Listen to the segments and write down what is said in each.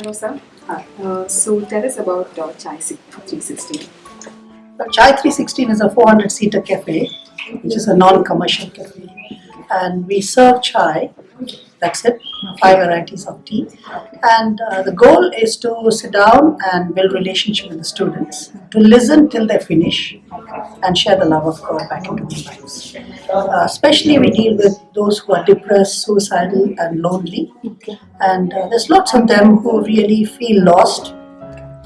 Hello, sir. So tell us about Chai 316. Chai 316 is a 400-seater cafe, which is a non-commercial cafe. And we serve chai, that's it, 5 varieties of tea. And the goal is to sit down and build relationship with the students, to listen till they finish and share the love of God back into their lives. Especially we deal with those who are depressed, suicidal and lonely. And there's lots of them who really feel lost,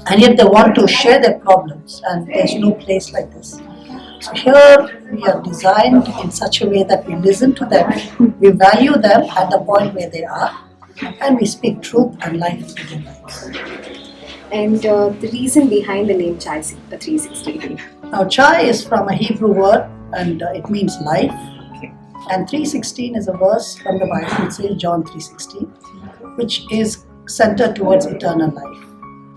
and yet they want to share their problems, and there's no place like this. So here we are designed in such a way that we listen to them, we value them at the point where they are, and we speak truth and life into their lives. And the reason behind the name Chai 316. Now chai is from a Hebrew word, and it means life, and 316 is a verse from the Bible. It says John 3:16, which is centered towards eternal life.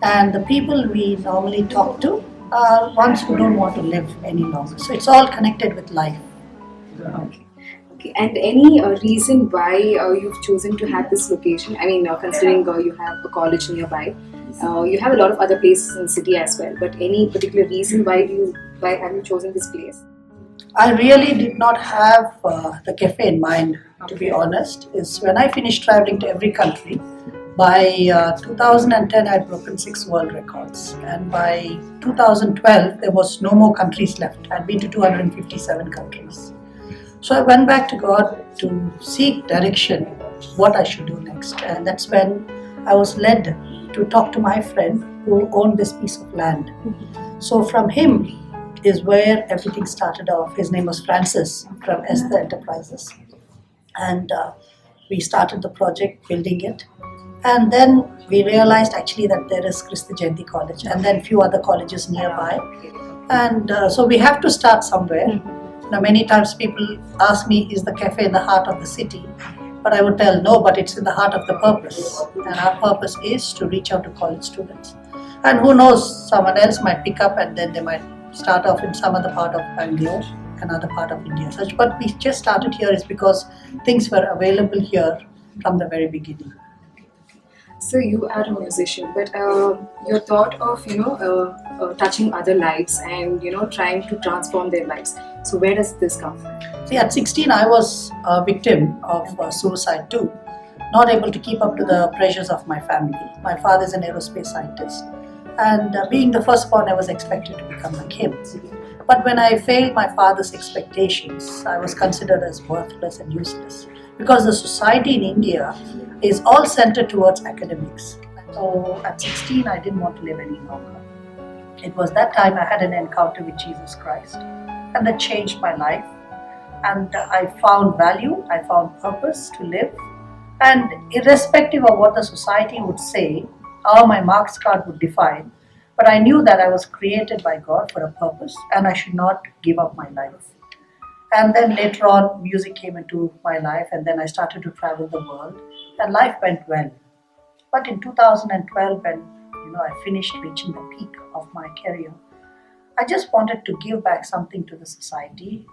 And the people we normally talk to are ones who don't want to live any longer. So it's all connected with life. Okay. And any reason why you've chosen to have this location? I mean, considering you have a college nearby, you have a lot of other places in the city as well. But any particular reason why have you chosen this place? I really did not have the cafe in mind, to be honest. Is when I finished traveling to every country. By 2010, I had broken 6 world records, and by 2012, there was no more countries left. I'd been to 257 countries. So I went back to God to seek direction, what I should do next. And that's when I was led to talk to my friend who owned this piece of land. So from him is where everything started off. His name was Francis from Esther Enterprises. And we started the project, building it. And then we realized actually that there is Christi Jayanti College and then few other colleges nearby. And so we have to start somewhere. Now many times people ask me, is the cafe in the heart of the city? But I would tell no, but it's in the heart of the purpose. And our purpose is to reach out to college students. And who knows, someone else might pick up and then they might start off in some other part of Bangalore, another part of India. But we just started here is because things were available here from the very beginning. So you are a musician, but your thought of touching other lives and trying to transform their lives. So where does this come from? See, at 16, I was a victim of suicide too, not able to keep up to the pressures of my family. My father is an aerospace scientist, and being the firstborn, I was expected to become like him. But when I failed my father's expectations, I was considered as worthless and useless, because the society in India is all centered towards academics. So at 16, I didn't want to live any longer. It was that time I had an encounter with Jesus Christ, and that changed my life. And I found value, I found purpose to live. And irrespective of what the society would say, or my marks card would define, but I knew that I was created by God for a purpose, and I should not give up my life. And then later on, music came into my life, and then I started to travel the world, and life went well. But in 2012, when I finished reaching the peak of my career, I just wanted to give back something to the society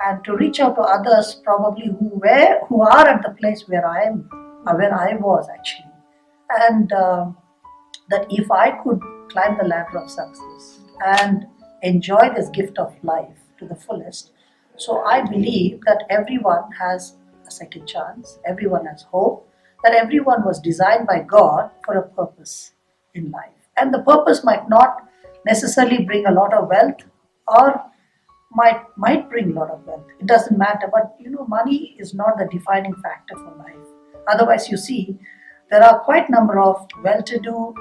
and to reach out to others, probably who are at the place where I am, or where I was actually, and that if I could climb the ladder of success and enjoy this gift of life to the fullest. So I believe that everyone has a second chance, everyone has hope, that everyone was designed by God for a purpose in life. And the purpose might not necessarily bring a lot of wealth, or might bring a lot of wealth. It doesn't matter, but money is not the defining factor for life. Otherwise, you see, there are quite a number of well-to-do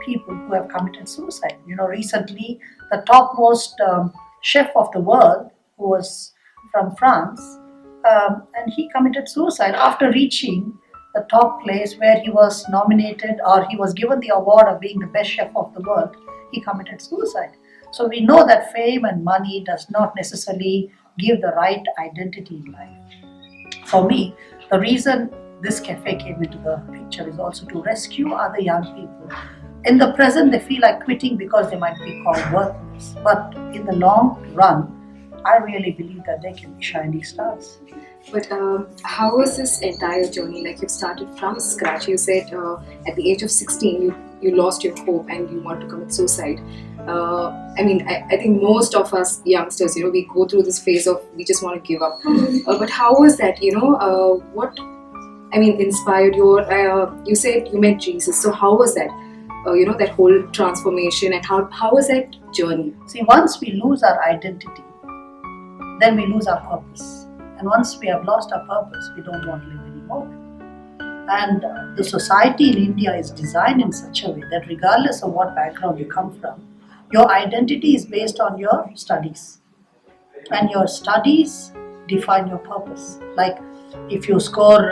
people who have committed suicide. Recently, the topmost chef of the world, who was from France, and he committed suicide after reaching the top place where he was nominated, or he was given the award of being the best chef of the world. He committed suicide. So we know that fame and money does not necessarily give the right identity in life. For me, the reason this cafe came into the picture is also to rescue other young people. In the present, they feel like quitting because they might be called worthless. But in the long run, I really believe that they can be shining stars. But how was this entire journey? Like, you started from scratch. You said at the age of 16, you you lost your hope and you want to commit suicide. I think most of us youngsters, we go through this phase of we just want to give up. But how was that? What inspired your? You said you met Jesus. So how was that? That whole transformation, and how was that journey? See, once we lose our identity, then we lose our purpose. And once we have lost our purpose, we don't want to live anymore. And the society in India is designed in such a way that regardless of what background you come from, your identity is based on your studies. And your studies define your purpose. Like if you score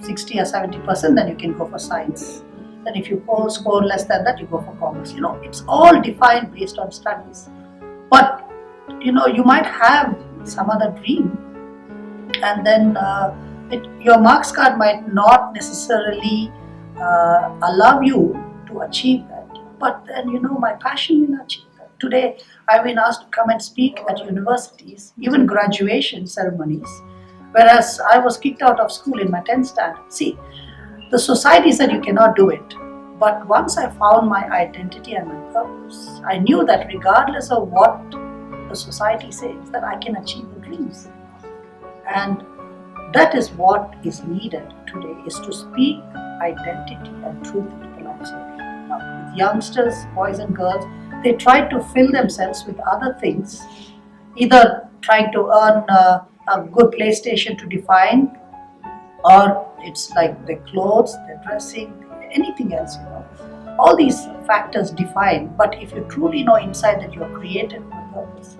60 or 70%, then you can go for science. Then if you score less than that, you go for commerce. It's all defined based on studies. But you might have some other dream, and then your marks card might not necessarily allow you to achieve that. But then my passion will achieve that. Today I've been asked to come and speak at universities, even graduation ceremonies, whereas I was kicked out of school in my 10th standard. See, the society said you cannot do it. But once I found my identity and my purpose, I knew that regardless of what the society says, that I can achieve the dreams. And that is what is needed today, is to speak identity and truth into the lives of people. Now, with youngsters, boys and girls, they try to fill themselves with other things, either trying to earn a good PlayStation to define, or it's like their clothes, their dressing, anything else. All these factors define, but if you truly know inside that you are created for a purpose,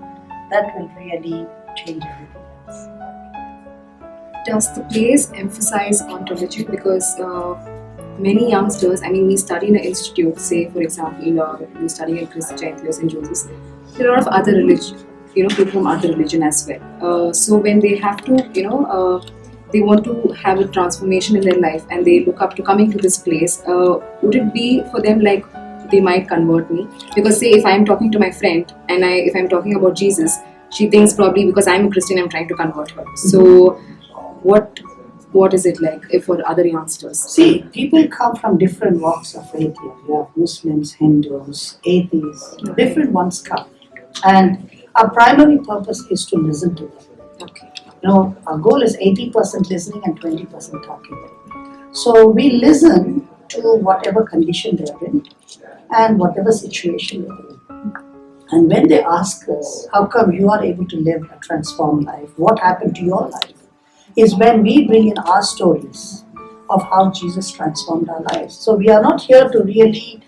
that will really change everything else. Does the place emphasize on religion? Because many youngsters, we study in an institute, say for example, you studying in St.Joseph or St.Joseph, there are a lot of other religion, people from other religion as well. So when they have to, they want to have a transformation in their life and they look up to coming to this place, would it be for them like they might convert me? Because say if I'm talking to my friend and if I'm talking about Jesus, she thinks probably because I'm a Christian I'm trying to convert her. So what is it like for other youngsters? See, people come from different walks of faith here. You have Muslims, Hindus, atheists, different ones come. And our primary purpose is to listen to them. Okay. Our goal is 80% listening and 20% talking. So we listen to whatever condition they're in and whatever situation they're in. And when they ask us, how come you are able to live a transformed life? What happened to your life? Is when we bring in our stories of how Jesus transformed our lives. So we are not here to really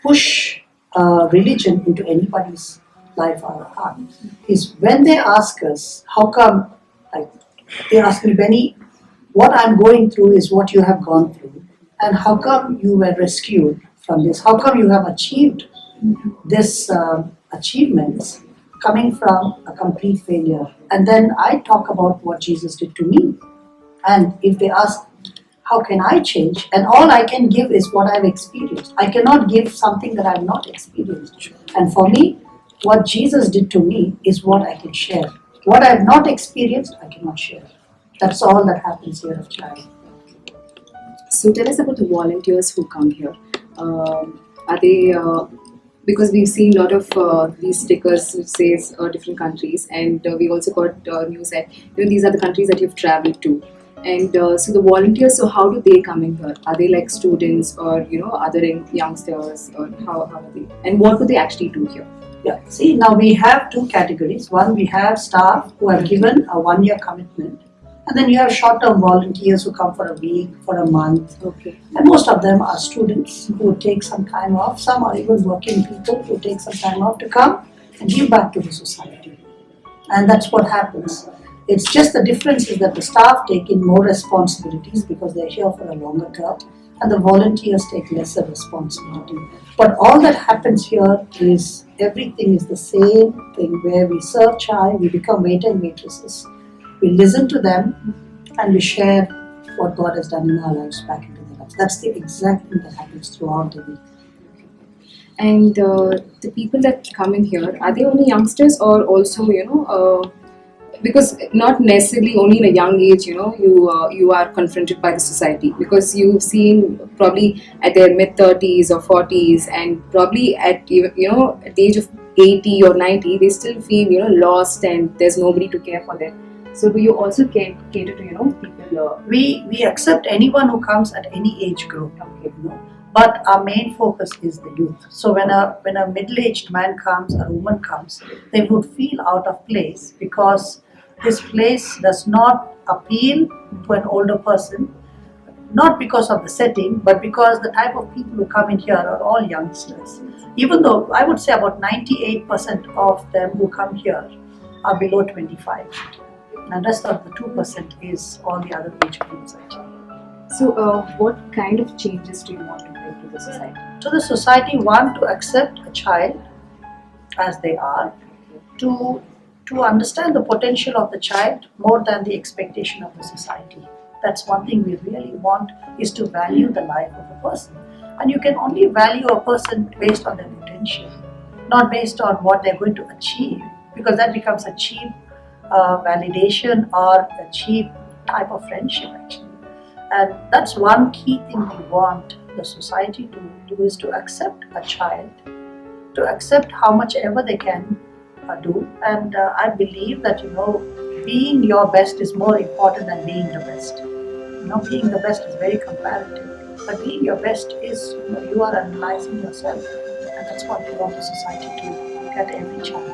push religion into anybody's life or heart. Is when they ask us, how come, like they ask me, Benny, what I'm going through is what you have gone through, and how come you were rescued from this? How come you have achieved this achievements coming from a complete failure? And then I talk about what Jesus did to me. And if they ask, how can I change? And all I can give is what I've experienced. I cannot give something that I've not experienced. And for me, what Jesus did to me is what I can share. What I've not experienced, I cannot share. That's all that happens here at Shally. So tell us about the volunteers who come here. Are they... because we've seen a lot of these stickers which says different countries, and we also got news that these are the countries that you've traveled to. And so the volunteers, so how do they come in here? Are they like students or other youngsters, or how are they? And what do they actually do here? Yeah, see, now we have two categories. One, we have staff who are given a 1-year commitment. And then you have short-term volunteers who come for a week, for a month. Okay. And most of them are students who take some time off. Some are even working people who take some time off to come and give back to the society. And that's what happens. It's just the difference is that the staff take in more responsibilities because they're here for a longer term, and the volunteers take lesser responsibility. But all that happens here is everything is the same thing, where we serve chai, we become waiter and waitresses. We listen to them and we share what God has done in our lives back into their lives. That's the exact thing that happens throughout the week. And the people that come in here, are they only youngsters or also, because not necessarily only in a young age, you are confronted by the society, because you've seen probably at their mid 30s or 40s, and probably at at the age of 80 or 90, they still feel lost, and there's nobody to care for them. So do you also cater to people? We accept anyone who comes at any age group. Okay. But our main focus is the youth. So when a middle-aged man comes, a woman comes, they would feel out of place because this place does not appeal to an older person, not because of the setting, but because the type of people who come in here are all youngsters. Even though I would say about 98% of them who come here are below 25. And the rest of the 2% is all the other age groups actually. So, what kind of changes do you want to bring to the society? So the society want to accept a child as they are, to understand the potential of the child more than the expectation of the society. That's one thing we really want, is to value the life of a person. And you can only value a person based on their potential, not based on what they're going to achieve, because that becomes a cheap validation or a cheap type of friendship actually. And that's one key thing we want the society to do, is to accept a child, to accept how much ever they can do. And I believe that being your best is more important than being the best. Being the best is very comparative, but being your best is you are analyzing yourself, and that's what we want the society to look at every child.